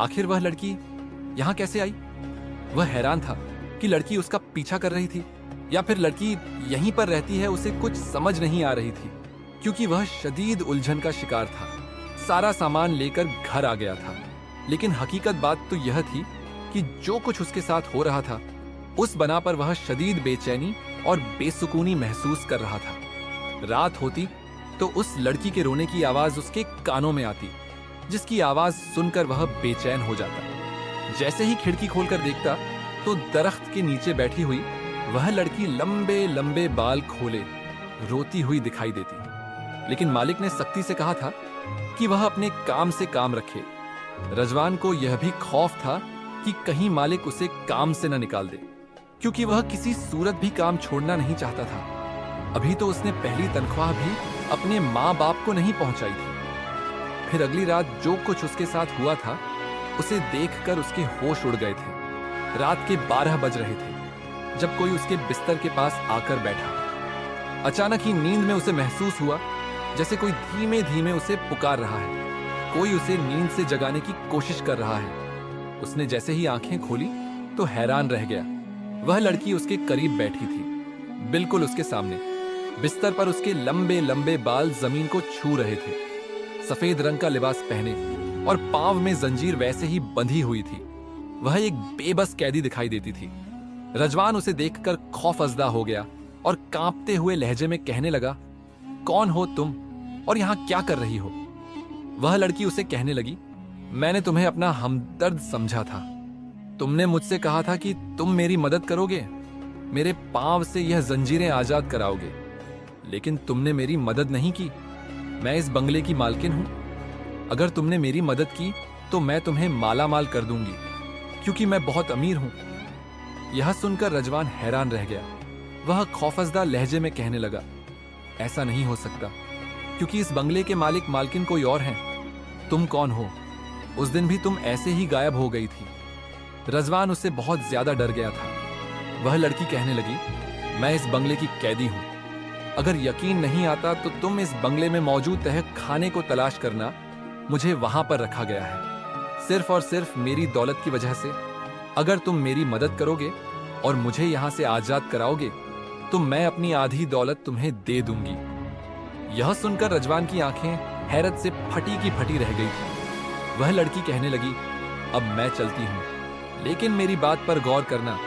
आखिर वह लड़की यहाँ कैसे आई? वह हैरान था कि लड़की उसका पीछा कर रही थी या फिर लड़की यहीं पर रहती है। उसे कुछ समझ नहीं आ रही थी क्योंकि वह शदीद उलझन का शिकार था। सारा सामान लेकर घर आ गया था, लेकिन हकीकत बात तो यह थी कि जो कुछ उसके साथ हो रहा था उस बना पर वह शदीद बेचैनी और बेसुकूनी महसूस कर रहा था। रात होती तो उस लड़की के रोने की आवाज उसके कानों में आती, जिसकी आवाज सुनकर वह बेचैन हो जाता। जैसे ही खिड़की खोलकर देखता तो दरख्त के नीचे बैठी हुई वह लड़की लंबे लंबे बाल खोले रोती हुई दिखाई देती। लेकिन मालिक ने सख्ती से कहा था कि वह अपने काम से काम रखे। रजवान को यह भी खौफ था कि कहीं मालिक उसे काम से न निकाल दे, क्योंकि वह किसी सूरत भी काम छोड़ना नहीं चाहता था। अभी तो उसने पहली तनख्वाह भी अपने माँ बाप को नहीं पहुंचाई थी। फिर अगली रात जो कुछ उसके साथ हुआ था उसे देखकर उसके होश उड़ गए थे। रात के 12 बज रहे थे जब कोई उसके बिस्तर के पास आकर बैठा। अचानक ही नींद में उसे महसूस हुआ जैसे कोई धीमे धीमे उसे पुकार रहा है, कोई उसे नींद से जगाने की कोशिश कर रहा है। उसने जैसे ही आंखें खोली तो हैरान रह गया। वह लड़की उसके करीब बैठी थी, बिल्कुल उसके सामने। बिस्तर पर उसके लंबे लंबे बाल जमीन को छू रहे थे। सफेद रंग का लिबास पहने और पांव में जंजीर वैसे ही बंधी हुई थी। वह एक बेबस कैदी दिखाई देती थी। रजवान उसे देखकर खौफजदा हो गया और कांपते हुए लहजे में कहने लगा, कौन हो तुम और यहां क्या कर रही हो? वह लड़की उसे कहने लगी, मैंने तुम्हें अपना हमदर्द समझा था। तुमने मुझसे कहा था कि तुम मेरी मदद करोगे, मेरे पांव से यह जंजीरें आजाद कराओगे, लेकिन तुमने मेरी मदद नहीं की। मैं इस बंगले की मालकिन हूं। अगर तुमने मेरी मदद की तो मैं तुम्हें माला माल कर दूंगी, क्योंकि मैं बहुत अमीर हूं। यह सुनकर रजवान हैरान रह गया। वह खौफजदा लहजे में कहने लगा, ऐसा नहीं हो सकता, क्योंकि इस बंगले के मालिक मालकिन कोई और हैं। तुम कौन हो? उस दिन भी तुम ऐसे ही गायब हो गई थी। रजवान उससे बहुत ज्यादा डर गया था। वह लड़की कहने लगी, मैं इस बंगले की कैदी हूं। अगर यकीन नहीं आता तो तुम इस बंगले में मौजूद तह खाने को तलाश करना। मुझे वहां पर रखा गया है, सिर्फ और सिर्फ मेरी दौलत की वजह से। अगर तुम मेरी मदद करोगे और मुझे यहां से आजाद कराओगे तो मैं अपनी आधी दौलत तुम्हें दे दूंगी। यह सुनकर रजवान की आंखें हैरत से फटी की फटी रह गई थी। वह लड़की कहने लगी, अब मैं चलती हूं, लेकिन मेरी बात पर गौर करना।